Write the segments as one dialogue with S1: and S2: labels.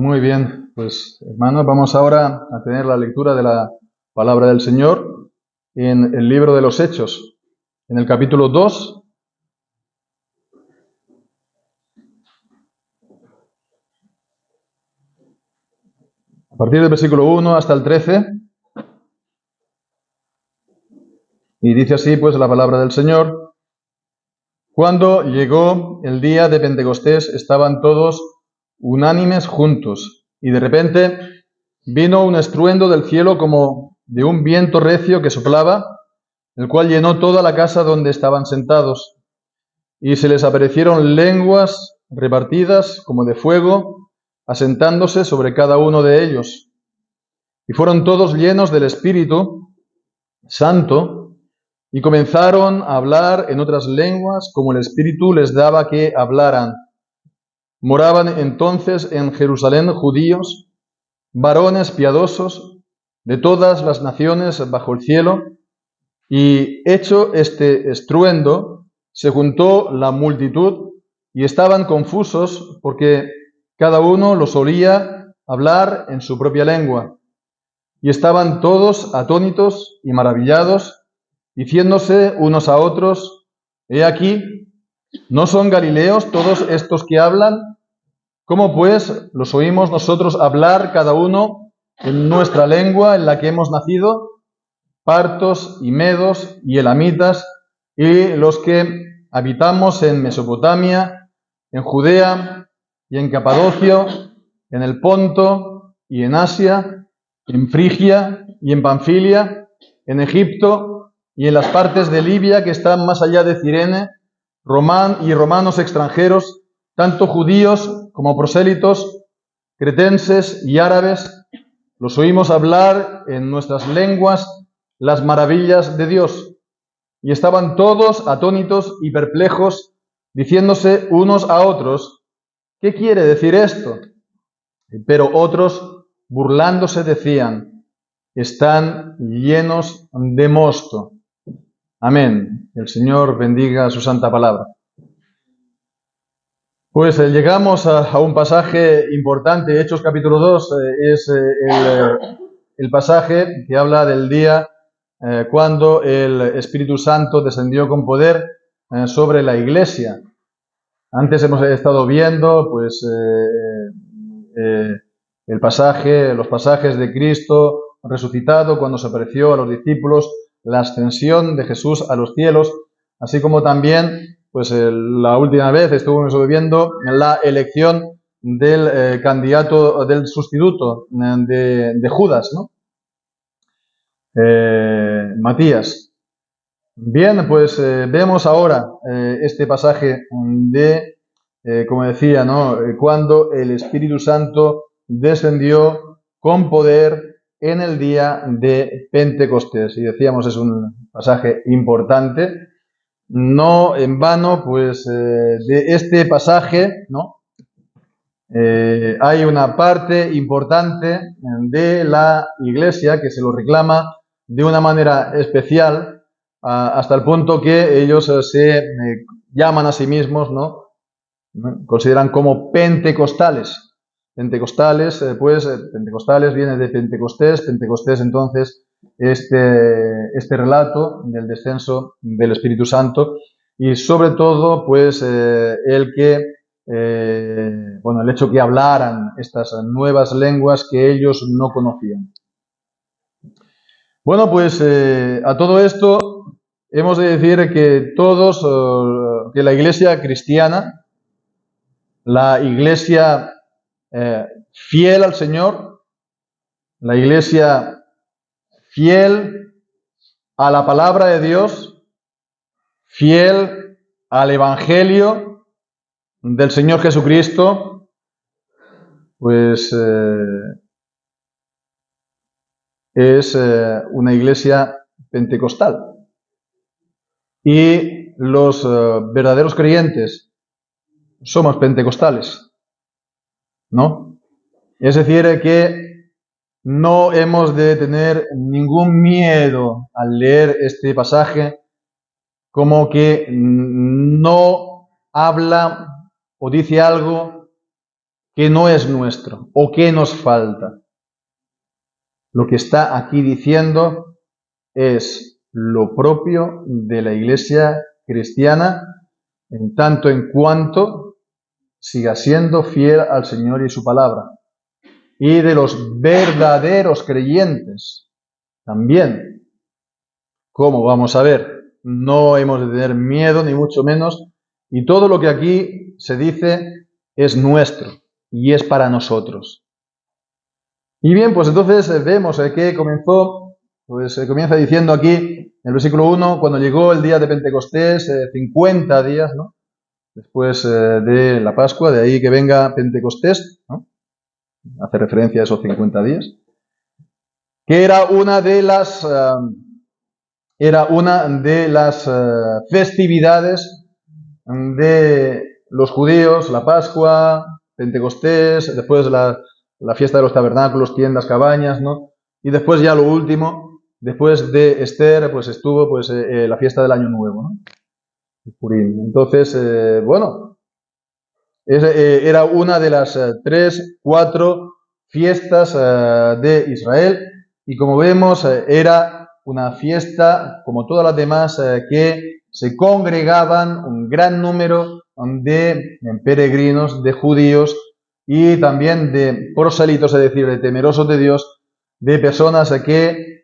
S1: Muy bien, pues hermanos, vamos ahora a tener la lectura de la palabra del Señor en el libro de los Hechos, en el capítulo 2. A partir del versículo 1 hasta el 13. Y dice así pues la palabra del Señor. Cuando llegó el día de Pentecostés, estaban todos unánimes juntos, y de repente vino un estruendo del cielo como de un viento recio que soplaba, el cual llenó toda la casa donde estaban sentados, y se les aparecieron lenguas repartidas como de fuego, asentándose sobre cada uno de ellos. Y fueron todos llenos del Espíritu Santo, y comenzaron a hablar en otras lenguas como el Espíritu les daba que hablaran. Moraban entonces en Jerusalén judíos, varones piadosos de todas las naciones bajo el cielo, y hecho este estruendo, se juntó la multitud y estaban confusos porque cada uno los oía hablar en su propia lengua. Y estaban todos atónitos y maravillados, diciéndose unos a otros: He aquí, ¿no son galileos todos estos que hablan? ¿Cómo pues los oímos nosotros hablar cada uno en nuestra lengua en la que hemos nacido? Partos y medos y elamitas, y los que habitamos en Mesopotamia, en Judea y en Capadocio, en el Ponto y en Asia, en Frigia y en Panfilia, en Egipto y en las partes de Libia que están más allá de Cirene, romanos extranjeros, tanto judíos como prosélitos, cretenses y árabes, los oímos hablar en nuestras lenguas las maravillas de Dios. Y estaban todos atónitos y perplejos, diciéndose unos a otros: ¿qué quiere decir esto? Pero otros, burlándose, decían: están llenos de mosto. Amén. El Señor bendiga su santa palabra. Pues llegamos a un pasaje importante. Hechos capítulo 2 es el pasaje que habla del día cuando el Espíritu Santo descendió con poder sobre la Iglesia. Antes hemos estado viendo pues los pasajes de Cristo resucitado cuando se apareció a los discípulos, la ascensión de Jesús a los cielos, así como también pues la última vez estuvimos viendo la elección del candidato, del sustituto de Judas, ¿no? Matías. Bien, pues vemos ahora este pasaje de, como decía, ¿no? Cuando el Espíritu Santo descendió con poder en el día de Pentecostés. Y decíamos, es un pasaje importante. No en vano, pues de este pasaje, ¿no? Hay una parte importante de la Iglesia que se lo reclama de una manera especial, hasta el punto que ellos se llaman a sí mismos, ¿no? Consideran como pentecostales. Pentecostales, Pentecostales viene de Pentecostés. Pentecostés, entonces, este relato del descenso del Espíritu Santo, y sobre todo, pues, el hecho que hablaran estas nuevas lenguas que ellos no conocían. Bueno, pues a todo esto hemos de decir que que la Iglesia cristiana, la Iglesia fiel al Señor, la Iglesia fiel a la palabra de Dios, fiel al Evangelio del Señor Jesucristo, pues es una iglesia pentecostal. Y los verdaderos creyentes somos pentecostales, ¿no? Es decir, que no hemos de tener ningún miedo al leer este pasaje, como que no habla o dice algo que no es nuestro o que nos falta. Lo que está aquí diciendo es lo propio de la Iglesia cristiana, en tanto en cuanto siga siendo fiel al Señor y su palabra. Y de los verdaderos creyentes también. Como vamos a ver, no hemos de tener miedo, ni mucho menos, y todo lo que aquí se dice es nuestro y es para nosotros. Y bien, pues entonces vemos que comienza diciendo aquí, en el versículo 1, cuando llegó el día de Pentecostés, 50 días, ¿no? Después de la Pascua, de ahí que venga Pentecostés, ¿no? Hace referencia a esos 50 días, que era una de las festividades de los judíos, la Pascua, Pentecostés, después la fiesta de los tabernáculos, tiendas, cabañas, ¿no? Y después ya lo último, después de Esther, pues estuvo la fiesta del Año Nuevo, ¿no? Purim. Entonces, era una de las 4 fiestas de Israel, y como vemos, era una fiesta, como todas las demás, que se congregaban un gran número de peregrinos, de judíos y también de prosélitos, es decir, de temerosos de Dios, de personas que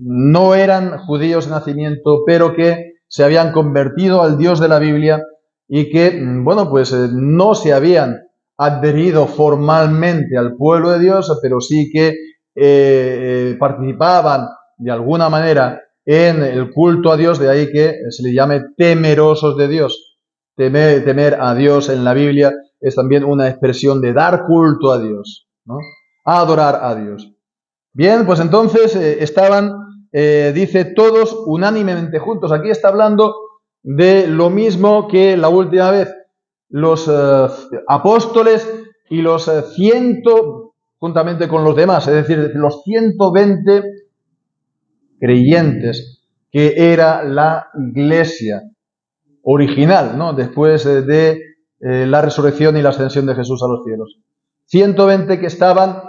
S1: no eran judíos de nacimiento, pero que se habían convertido al Dios de la Biblia y que, no se habían adherido formalmente al pueblo de Dios, pero sí que participaban de alguna manera en el culto a Dios, de ahí que se le llame temerosos de Dios. Temer a Dios en la Biblia es también una expresión de dar culto a Dios, ¿no? Adorar a Dios. Bien, pues entonces estaban, dice, todos unánimemente juntos. Aquí está hablando de lo mismo que la última vez. Los apóstoles y los juntamente con los demás, es decir, los 120 creyentes que era la iglesia original, ¿no? Después de la resurrección y la ascensión de Jesús a los cielos. 120 que estaban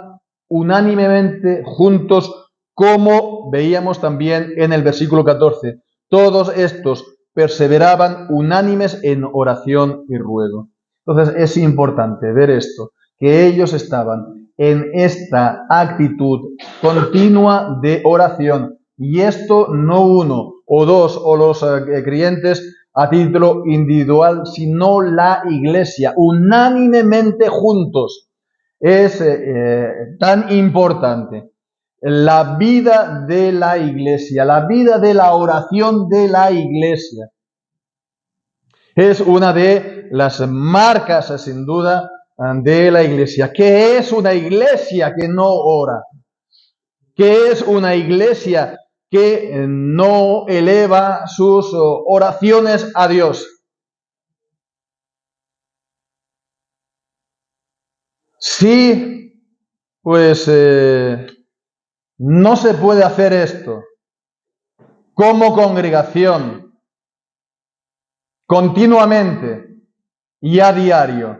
S1: unánimemente juntos, como veíamos también en el versículo 14. Todos estos perseveraban unánimes en oración y ruego. Entonces es importante ver esto, que ellos estaban en esta actitud continua de oración. Y esto no uno o dos o los creyentes a título individual, sino la iglesia, unánimemente juntos. Es tan importante la vida de la iglesia, la vida de la oración de la iglesia. Es una de las marcas, sin duda, de la iglesia. ¿Qué es una iglesia que no ora? ¿Qué es una iglesia que no eleva sus oraciones a Dios? Sí, pues no se puede hacer esto como congregación, continuamente y a diario.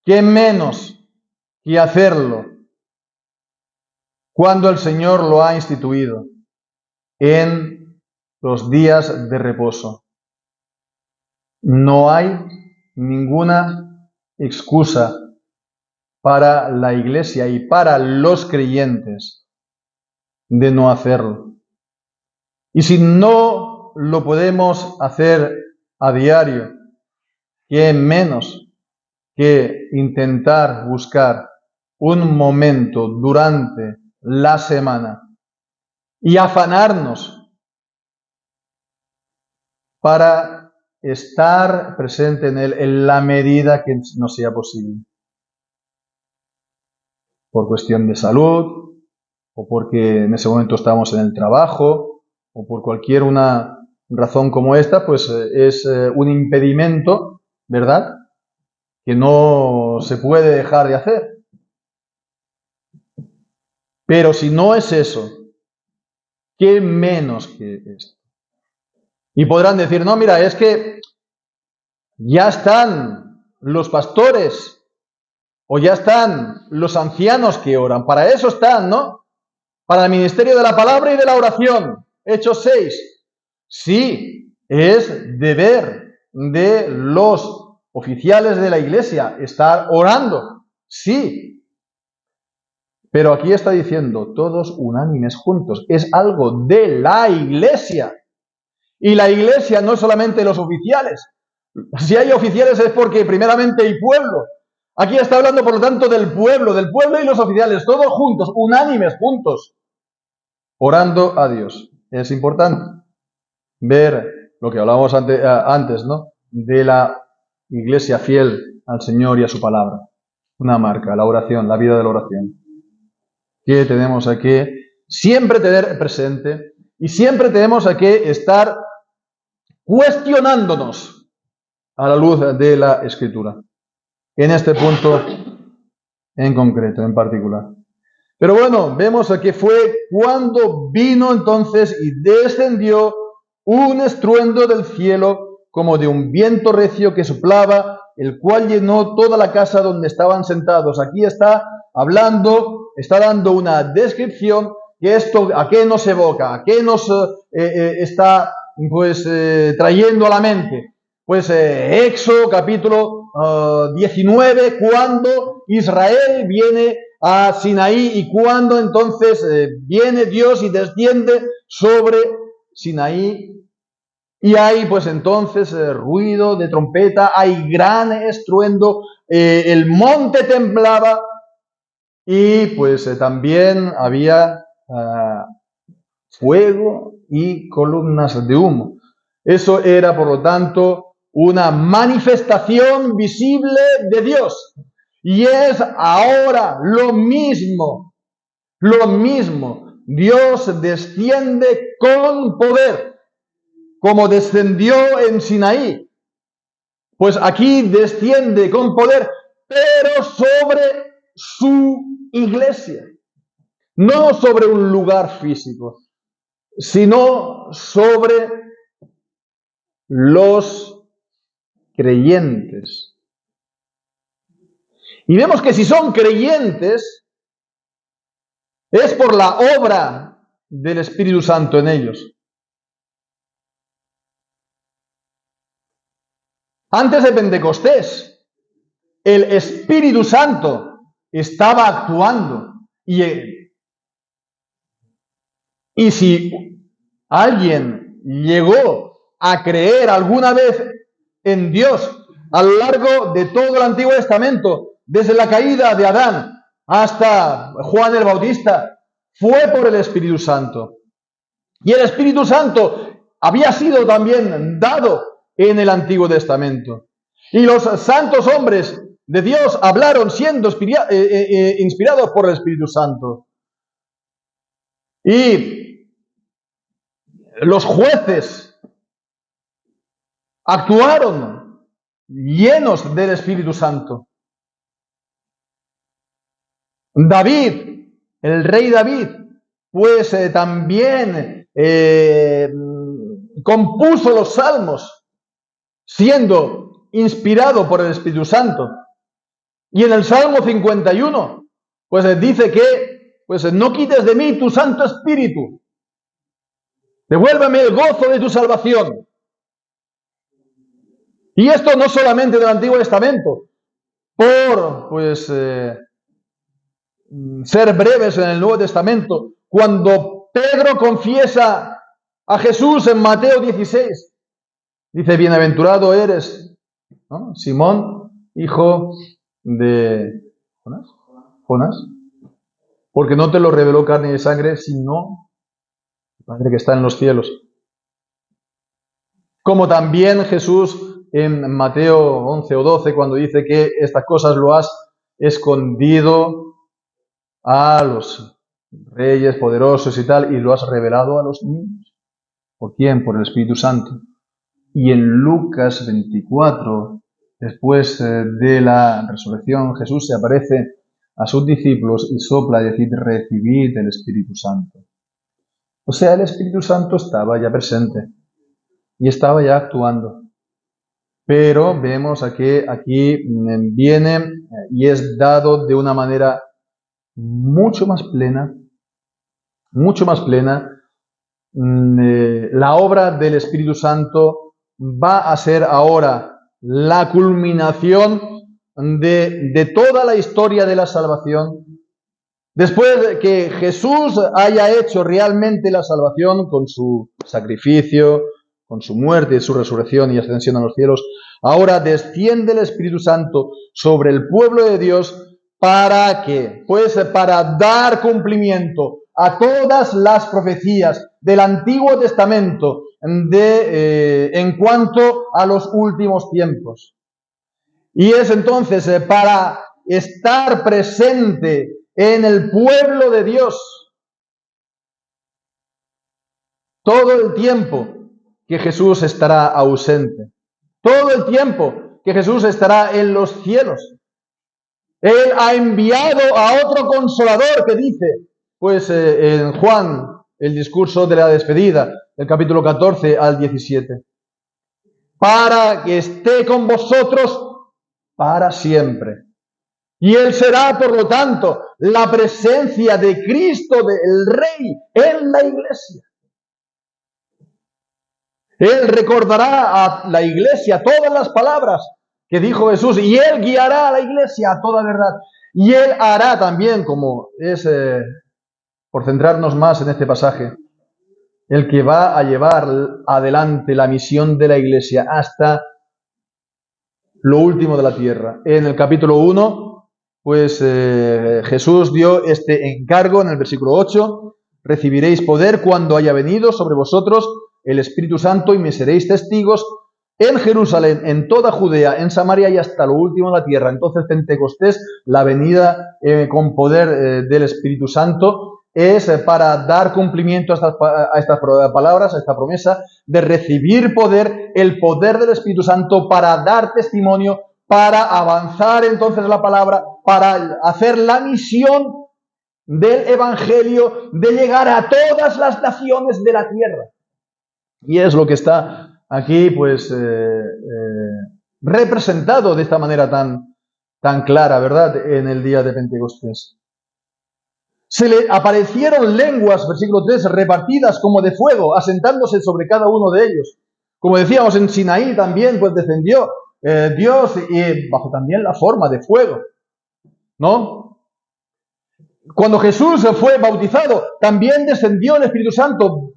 S1: ¿Qué menos que hacerlo cuando el Señor lo ha instituido en los días de reposo? No hay ninguna excusa para la iglesia y para los creyentes de no hacerlo. Y si no lo podemos hacer a diario, ¿qué menos que intentar buscar un momento durante la semana y afanarnos para estar presente en él en la medida que nos sea posible? Por cuestión de salud, o porque en ese momento estamos en el trabajo, o por cualquier una razón como esta, pues es un impedimento, ¿verdad?, que no se puede dejar de hacer. Pero si no es eso, ¿qué menos que esto? Y podrán decir, no, mira, es que ya están los pastores O ya están los ancianos que oran. Para eso están, ¿no? Para el ministerio de la palabra y de la oración. Hechos 6. Sí, es deber de los oficiales de la iglesia estar orando. Sí. Pero aquí está diciendo todos unánimes juntos. Es algo de la iglesia. Y la iglesia no es solamente los oficiales. Si hay oficiales es porque primeramente hay pueblo. Aquí está hablando, por lo tanto, del pueblo y los oficiales, todos juntos, unánimes, juntos, orando a Dios. Es importante ver lo que hablábamos antes, ¿no? De la iglesia fiel al Señor y a su palabra. Una marca, la oración, la vida de la oración. Que tenemos que siempre tener presente y siempre tenemos que estar cuestionándonos a la luz de la Escritura. En este punto en concreto, en particular. Pero bueno, vemos que fue cuando vino entonces y descendió un estruendo del cielo como de un viento recio que soplaba, el cual llenó toda la casa donde estaban sentados. Aquí está hablando, está dando una descripción que esto a qué nos evoca, a qué nos está trayendo a la mente. Pues Éxodo capítulo 19, cuando Israel viene a Sinaí y cuando entonces viene Dios y desciende sobre Sinaí y hay pues entonces ruido de trompeta, hay gran estruendo, el monte temblaba y pues también había fuego y columnas de humo. Eso era, por lo tanto, una manifestación visible de Dios. Y es ahora lo mismo. Dios desciende con poder, como descendió en Sinaí. Pues aquí desciende con poder, pero sobre su iglesia. No sobre un lugar físico, sino sobre los creyentes. Y vemos que si son creyentes, es por la obra del Espíritu Santo en ellos. Antes de Pentecostés, el Espíritu Santo estaba actuando. Y si alguien llegó a creer alguna vez en Dios a lo largo de todo el Antiguo Testamento, desde la caída de Adán hasta Juan el Bautista, fue por el Espíritu Santo. Y el Espíritu Santo había sido también dado en el Antiguo Testamento. Y los santos hombres de Dios hablaron siendo inspirados por el Espíritu Santo. Y los jueces actuaron llenos del Espíritu Santo. David, el rey David, pues también compuso los salmos siendo inspirado por el Espíritu Santo. Y en el Salmo 51, pues dice que pues no quites de mí tu Santo Espíritu. Devuélveme el gozo de tu salvación. Y esto no solamente del Antiguo Testamento, por pues ser breves en el Nuevo Testamento, cuando Pedro confiesa a Jesús en Mateo 16, dice, bienaventurado eres, ¿no? Simón, hijo de Jonás, porque no te lo reveló carne y sangre, sino el Padre que está en los cielos. Como también Jesús en Mateo 11 o 12, cuando dice que estas cosas lo has escondido a los reyes poderosos y tal, y lo has revelado a los niños. ¿Por quién? Por el Espíritu Santo. Y en Lucas 24, después de la resurrección, Jesús se aparece a sus discípulos y sopla y decir, recibid el Espíritu Santo. O sea, el Espíritu Santo estaba ya presente y estaba ya actuando. pero vemos aquí viene y es dado de una manera mucho más plena, la obra del Espíritu Santo va a ser ahora la culminación de toda la historia de la salvación. Después de que Jesús haya hecho realmente la salvación con su sacrificio, con su muerte, su resurrección y ascensión a los cielos, ahora desciende el Espíritu Santo sobre el pueblo de Dios. ¿Para qué? Pues para dar cumplimiento a todas las profecías del Antiguo Testamento en cuanto a los últimos tiempos. Y es entonces para estar presente en el pueblo de Dios todo el tiempo que Jesús estará ausente, todo el tiempo que Jesús estará en los cielos. Él ha enviado a otro consolador que dice, pues en Juan, el discurso de la despedida, el capítulo 14 al 17, para que esté con vosotros para siempre. Y Él será, por lo tanto, la presencia de Cristo, del Rey, en la iglesia. Él recordará a la iglesia todas las palabras que dijo Jesús y Él guiará a la iglesia a toda verdad. Y Él hará también, como es, por centrarnos más en este pasaje, el que va a llevar adelante la misión de la iglesia hasta lo último de la tierra. En el capítulo 1, pues Jesús dio este encargo en el versículo 8, recibiréis poder cuando haya venido sobre vosotros el Espíritu Santo y me seréis testigos en Jerusalén, en toda Judea, en Samaria y hasta lo último de la tierra. Entonces Pentecostés, la venida con poder del Espíritu Santo, es para dar cumplimiento a estas palabras, a esta promesa de recibir poder, el poder del Espíritu Santo para dar testimonio, para avanzar entonces la palabra, para hacer la misión del Evangelio de llegar a todas las naciones de la tierra. Y es lo que está aquí, pues, representado de esta manera tan clara, ¿verdad?, en el día de Pentecostés. Se le aparecieron lenguas, versículo 3, repartidas como de fuego, asentándose sobre cada uno de ellos. Como decíamos, en Sinaí también, pues, descendió Dios y bajo también la forma de fuego, ¿no? Cuando Jesús fue bautizado, también descendió el Espíritu Santo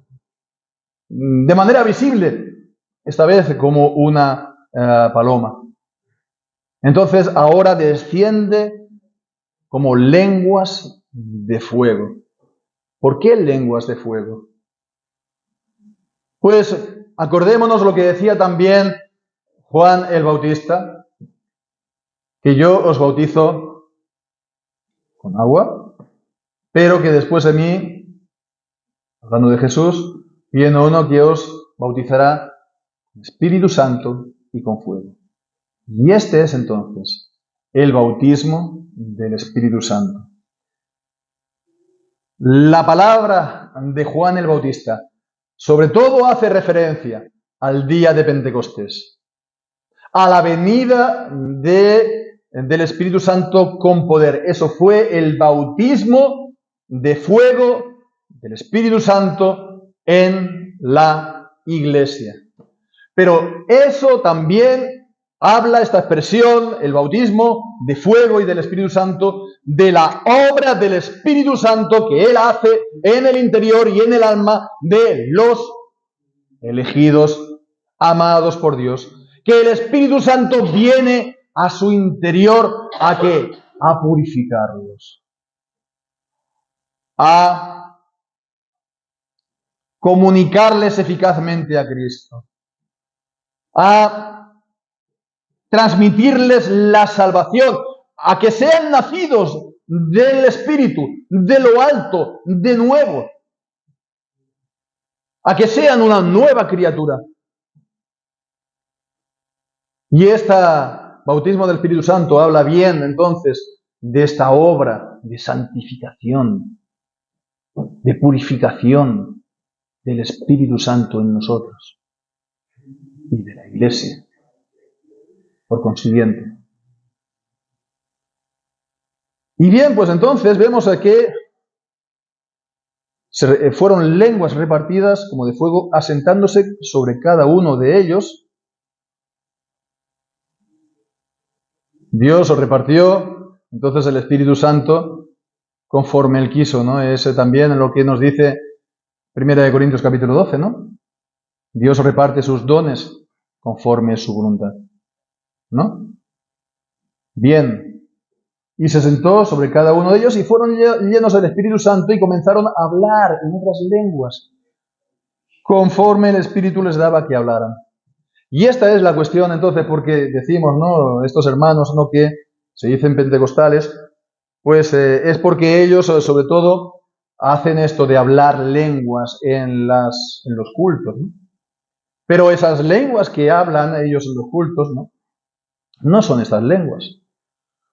S1: de manera visible, esta vez como una paloma. Entonces ahora desciende como lenguas de fuego. ¿Por qué lenguas de fuego? Pues acordémonos lo que decía también Juan el Bautista, que yo os bautizo con agua, pero que después de mí, hablando de Jesús, viene uno que os bautizará con Espíritu Santo y con fuego. Y este es entonces el bautismo del Espíritu Santo. La palabra de Juan el Bautista sobre todo hace referencia al día de Pentecostés, a la venida del Espíritu Santo con poder. Eso fue el bautismo de fuego del Espíritu Santo en la iglesia. Pero eso también habla, esta expresión, el bautismo de fuego y del Espíritu Santo, de la obra del Espíritu Santo que Él hace en el interior y en el alma de los elegidos, amados por Dios. Que el Espíritu Santo viene a su interior, ¿a qué? A purificarlos, a comunicarles eficazmente a Cristo, a transmitirles la salvación, a que sean nacidos del Espíritu, de lo alto, de nuevo, a que sean una nueva criatura. Y este bautismo del Espíritu Santo habla bien, entonces, de esta obra de santificación, de purificación del Espíritu Santo en nosotros y de la Iglesia. por consiguiente. Y bien, pues entonces vemos que fueron lenguas repartidas como de fuego, asentándose sobre cada uno de ellos. Dios os repartió, entonces el Espíritu Santo, conforme Él quiso, ¿no? Es también lo que nos dice 1 Corintios capítulo 12, ¿no? Dios reparte sus dones conforme su voluntad, ¿no? Bien. Y se sentó sobre cada uno de ellos y fueron llenos del Espíritu Santo y comenzaron a hablar en otras lenguas, conforme el Espíritu les daba que hablaran. Y esta es la cuestión, entonces, porque decimos, ¿no? Estos hermanos, ¿no? Que se dicen pentecostales, pues es porque ellos, sobre todo, hacen esto de hablar lenguas en los cultos, ¿no? Pero esas lenguas que hablan ellos en los cultos, ¿no? No son estas lenguas.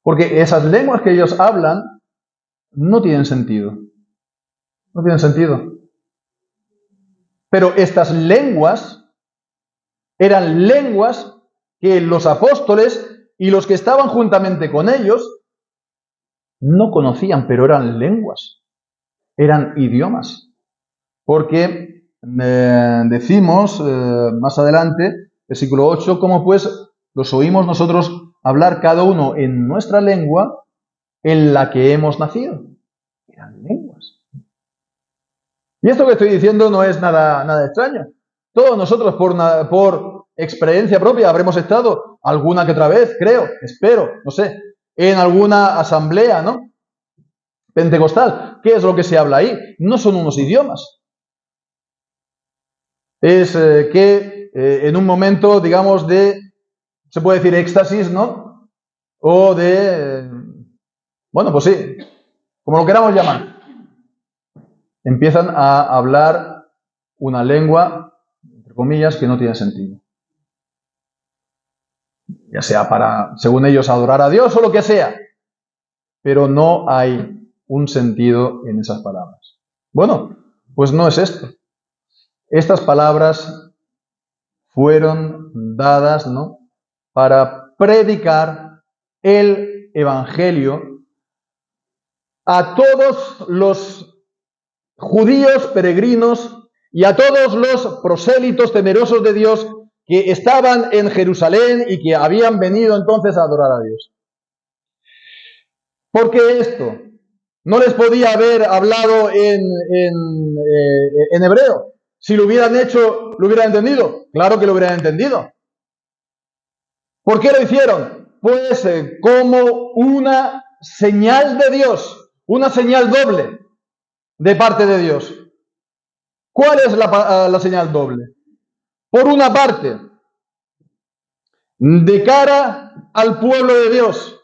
S1: Porque esas lenguas que ellos hablan no tienen sentido. No tienen sentido. Pero estas lenguas eran lenguas que los apóstoles y los que estaban juntamente con ellos no conocían, pero eran lenguas. Eran idiomas. Porque decimos más adelante, versículo 8, como pues los oímos nosotros hablar cada uno en nuestra lengua en la que hemos nacido. Eran lenguas. Y esto que estoy diciendo no es nada extraño. Todos nosotros por experiencia propia habremos estado alguna que otra vez, creo, espero, no sé, en alguna asamblea, ¿no? Pentecostal. ¿Qué es lo que se habla ahí? No son unos idiomas. Es que en un momento, digamos, se puede decir éxtasis, ¿no? O bueno, pues sí, como lo queramos llamar. Empiezan a hablar una lengua, entre comillas, que no tiene sentido. Ya sea para, según ellos, adorar a Dios o lo que sea. Pero no hay un sentido en esas palabras. Bueno, pues no es esto. Estas palabras fueron dadas, ¿no?, para predicar el Evangelio a todos los judíos peregrinos y a todos los prosélitos temerosos de Dios que estaban en Jerusalén y que habían venido entonces a adorar a Dios. Porque esto no les podía haber hablado en hebreo. Si lo hubieran hecho, ¿lo hubieran entendido? Claro que lo hubieran entendido. ¿Por qué lo hicieron? Pues como una señal de Dios, una señal doble de parte de Dios. ¿Cuál es la señal doble? Por una parte, de cara al pueblo de Dios,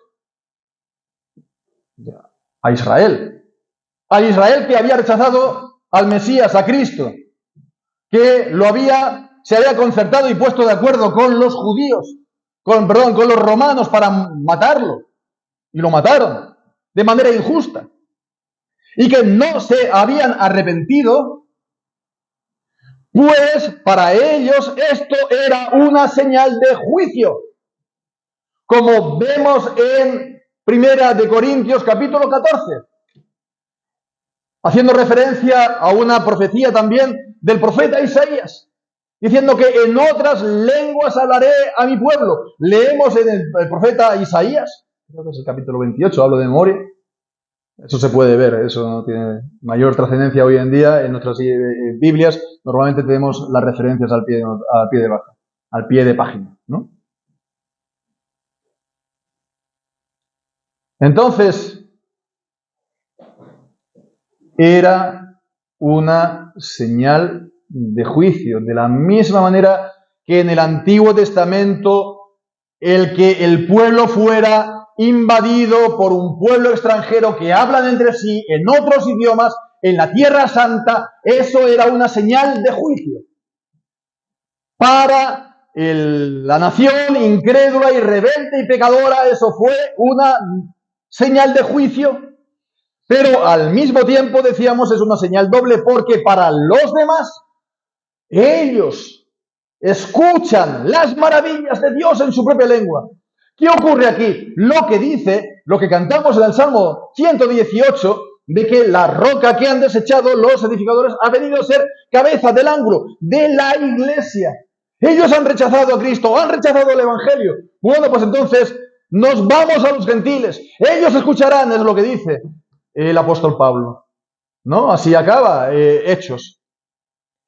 S1: a Israel que había rechazado al Mesías, a Cristo, que se había concertado y puesto de acuerdo con los judíos, con los romanos para matarlo, y lo mataron de manera injusta, y que no se habían arrepentido, pues para ellos esto era una señal de juicio, como vemos en 1 Corintios capítulo 14, haciendo referencia a una profecía también del profeta Isaías, diciendo que en otras lenguas hablaré a mi pueblo. Leemos en el profeta Isaías, creo que es el capítulo 28, hablo de memoria. Eso se puede ver, eso no tiene mayor trascendencia hoy en día. En nuestras Biblias normalmente tenemos las referencias al pie de página, ¿no? Entonces, era una señal de juicio, de la misma manera que en el Antiguo Testamento el que el pueblo fuera invadido por un pueblo extranjero que hablan entre sí en otros idiomas en la Tierra Santa, eso era una señal de juicio para la nación incrédula y rebelde y pecadora. Eso fue una señal de juicio, pero al mismo tiempo, decíamos, es una señal doble, porque para los demás ellos escuchan las maravillas de Dios en su propia lengua. ¿Qué ocurre aquí? Lo que dice, lo que cantamos en el Salmo 118, de que la roca que han desechado los edificadores ha venido a ser cabeza del ángulo de la iglesia. Ellos han rechazado a Cristo, han rechazado el Evangelio. Bueno, pues entonces nos vamos a los gentiles. Ellos escucharán, es lo que dice el apóstol Pablo. ¿No? Así acaba Hechos.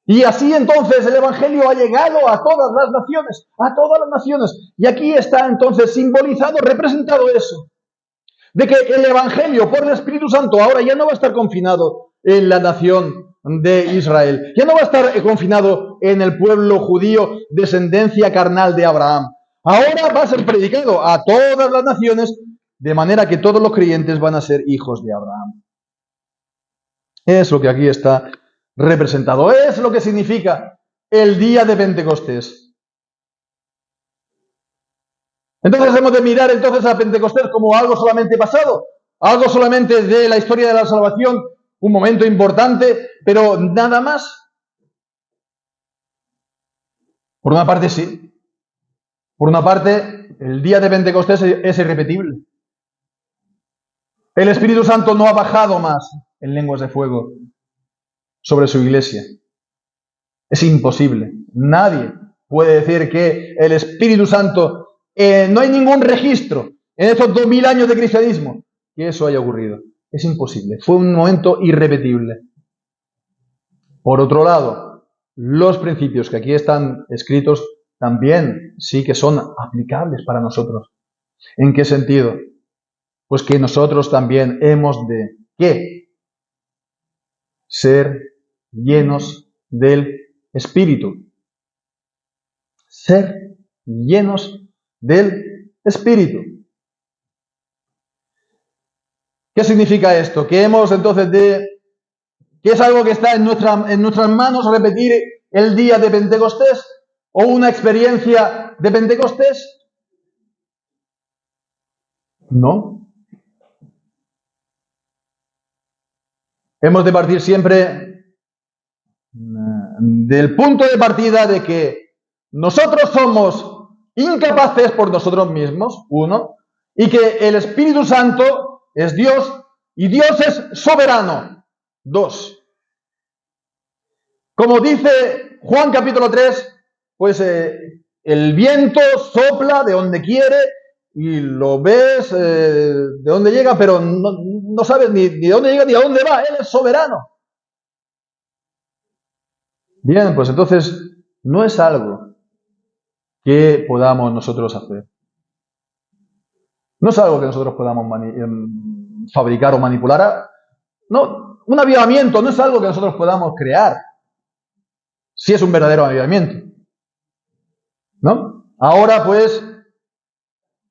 S1: Y así entonces el Evangelio ha llegado a todas las naciones, a todas las naciones. Y aquí está entonces simbolizado, representado eso, de que el Evangelio por el Espíritu Santo ahora ya no va a estar confinado en la nación de Israel, ya no va a estar confinado en el pueblo judío, descendencia carnal de Abraham. Ahora va a ser predicado a todas las naciones, de manera que todos los creyentes van a ser hijos de Abraham. Es lo que aquí está representado. Es lo que significa el día de Pentecostés. Entonces hemos de mirar entonces a Pentecostés como algo solamente pasado, algo solamente de la historia de la salvación, un momento importante, pero nada más. Por una parte sí. Por una parte, el día de Pentecostés es irrepetible. El Espíritu Santo no ha bajado más en lenguas de fuego sobre su iglesia. Es imposible. Nadie puede decir que el Espíritu Santo, no hay ningún registro en estos 2000 años de cristianismo que eso haya ocurrido. Es imposible. Fue un momento irrepetible. Por otro lado, los principios que aquí están escritos también sí que son aplicables para nosotros. ¿En qué sentido? Pues que nosotros también hemos de ¿qué? Ser llenos del Espíritu. Ser llenos del Espíritu. ¿Qué significa esto? Que hemos entonces que es algo que está en nuestras manos repetir el día de Pentecostés o una experiencia de Pentecostés. No. Hemos de partir siempre del punto de partida de que nosotros somos incapaces por nosotros mismos, uno, y que el Espíritu Santo es Dios y Dios es soberano, dos. Como dice Juan capítulo 3, pues el viento sopla de donde quiere y lo ves de dónde llega, pero no sabes ni de dónde llega ni a dónde va. Él es soberano. Bien, pues entonces no es algo que podamos nosotros hacer. No es algo que nosotros podamos fabricar o manipular. No, un avivamiento no es algo que nosotros podamos crear. Si es un verdadero avivamiento. ¿No? Ahora, pues,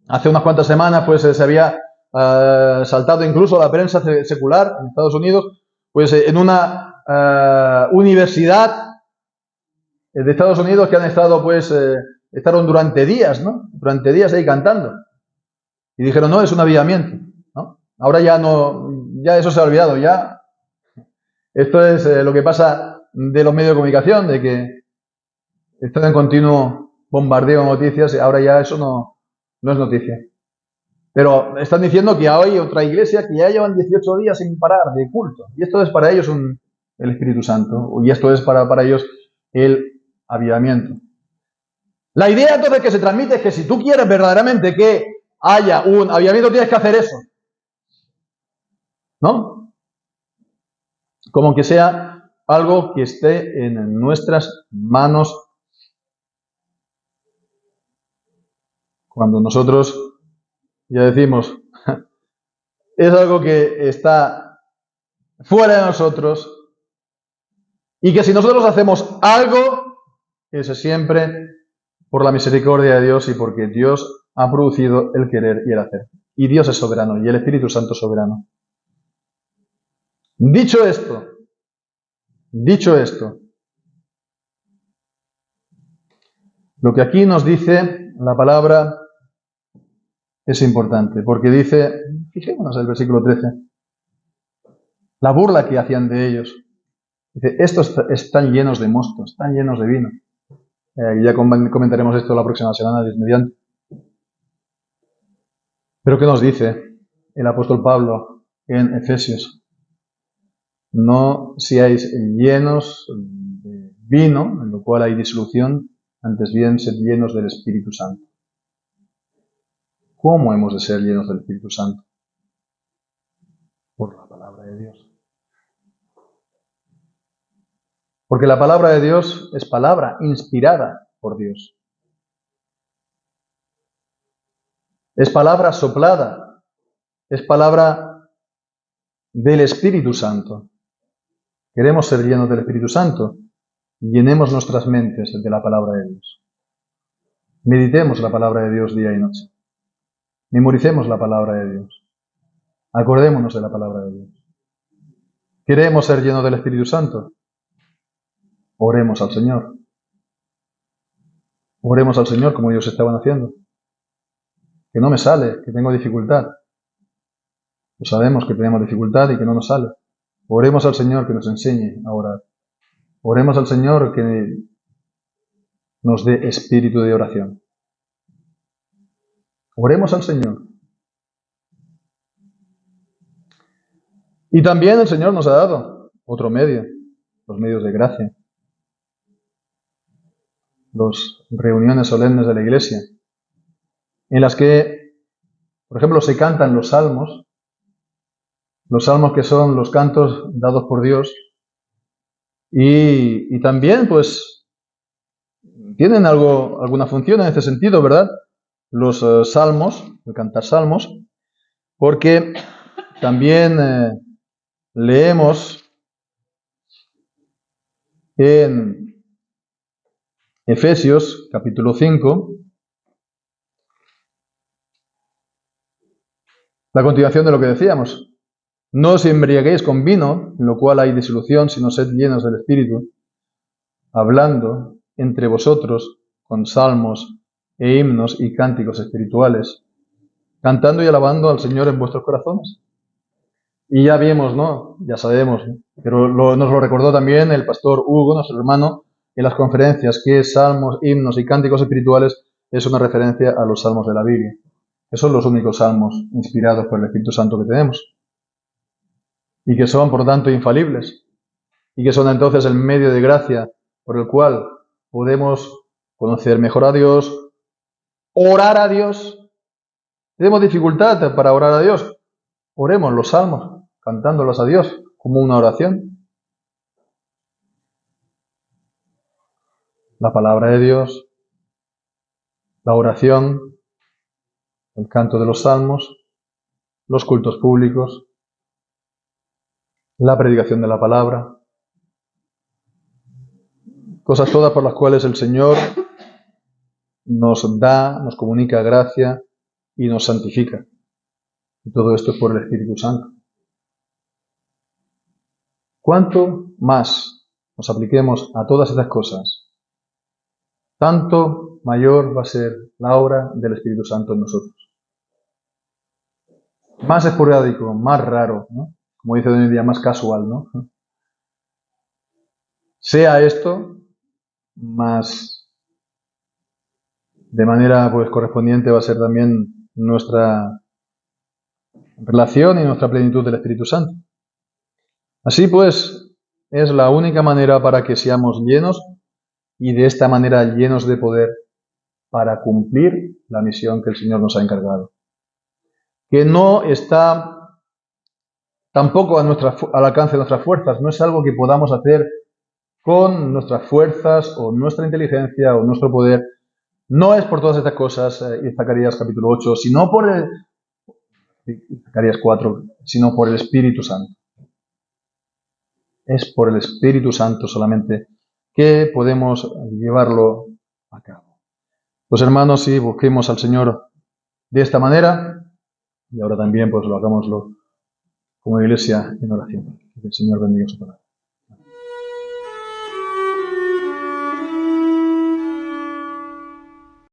S1: hace unas cuantas semanas, pues se había saltado incluso la prensa secular en Estados Unidos, pues en una universidad de Estados Unidos que han estado, pues, estaron durante días, ¿no? Durante días ahí cantando. Y dijeron, no, es un avivamiento, ¿no? Ahora ya no, ya eso se ha olvidado, ya. Esto es lo que pasa de los medios de comunicación, de que están en continuo bombardeo de noticias y ahora ya eso no es noticia. Pero están diciendo que hay otra iglesia que ya llevan 18 días sin parar de culto. Y esto es para ellos el Espíritu Santo. Y esto es para ellos el avivamiento. La idea entonces que se transmite es que si tú quieres verdaderamente que haya un avivamiento, tienes que hacer eso. ¿No? Como que sea algo que esté en nuestras manos. Cuando nosotros ya decimos, es algo que está fuera de nosotros y que si nosotros hacemos algo, es siempre por la misericordia de Dios y porque Dios ha producido el querer y el hacer. Y Dios es soberano y el Espíritu Santo es soberano. Dicho esto, lo que aquí nos dice la palabra es importante, porque dice, fijémonos el versículo 13, la burla que hacían de ellos. Dice, estos están llenos de mosto, están llenos de vino. Y ya comentaremos esto la próxima semana, Dios mediante. Pero ¿qué nos dice el apóstol Pablo en Efesios? No seáis llenos de vino, en lo cual hay disolución, antes bien sed llenos del Espíritu Santo. ¿Cómo hemos de ser llenos del Espíritu Santo? Por la palabra de Dios. Porque la palabra de Dios es palabra inspirada por Dios. Es palabra soplada. Es palabra del Espíritu Santo. Queremos ser llenos del Espíritu Santo. Llenemos nuestras mentes de la palabra de Dios. Meditemos la palabra de Dios día y noche. Memoricemos la palabra de Dios. Acordémonos de la palabra de Dios. ¿Queremos ser llenos del Espíritu Santo? Oremos al Señor. Oremos al Señor como ellos estaban haciendo. Que no me sale, que tengo dificultad. Pues sabemos que tenemos dificultad y que no nos sale. Oremos al Señor que nos enseñe a orar. Oremos al Señor que nos dé espíritu de oración. Oremos al Señor. Y también el Señor nos ha dado otro medio, los medios de gracia. Las reuniones solemnes de la Iglesia, en las que, por ejemplo, se cantan los salmos que son los cantos dados por Dios, y también, pues, tienen alguna función en este sentido, ¿verdad? Los salmos, el cantar salmos, porque también leemos en Efesios, capítulo 5, la continuación de lo que decíamos. No os embriaguéis con vino, en lo cual hay disolución, sino sed llenos del Espíritu, hablando entre vosotros con salmos e himnos y cánticos espirituales, cantando y alabando al Señor en vuestros corazones. Y ya vimos, ¿no? Ya sabemos, ¿no? Pero nos lo recordó también el pastor Hugo, nuestro hermano, en las conferencias, que salmos, himnos y cánticos espirituales es una referencia a los salmos de la Biblia, que son los únicos salmos inspirados por el Espíritu Santo que tenemos, y que son, por lo tanto, infalibles, y que son entonces el medio de gracia por el cual podemos conocer mejor a Dios, orar a Dios. Tenemos dificultad para orar a Dios. Oremos los salmos, cantándolos a Dios como una oración. La palabra de Dios, la oración, el canto de los salmos, los cultos públicos, la predicación de la palabra, cosas todas por las cuales el Señor nos da, nos comunica gracia y nos santifica. Y todo esto es por el Espíritu Santo. Cuanto más nos apliquemos a todas estas cosas, tanto mayor va a ser la obra del Espíritu Santo en nosotros. Más esporádico, más raro, ¿no? Como dice hoy en día, más casual, ¿no? Sea esto, más de manera pues correspondiente va a ser también nuestra relación y nuestra plenitud del Espíritu Santo. Así pues, es la única manera para que seamos llenos y de esta manera llenos de poder para cumplir la misión que el Señor nos ha encargado. Que no está tampoco al alcance de nuestras fuerzas, no es algo que podamos hacer con nuestras fuerzas o nuestra inteligencia o nuestro poder. No es por todas estas cosas, Zacarías capítulo 8, sino por Zacarías 4, sino por el Espíritu Santo. Es por el Espíritu Santo solamente que podemos llevarlo a cabo. Pues hermanos, sí, busquemos al Señor de esta manera y ahora también pues lo hagámoslo como iglesia en oración. Que el Señor bendiga su palabra.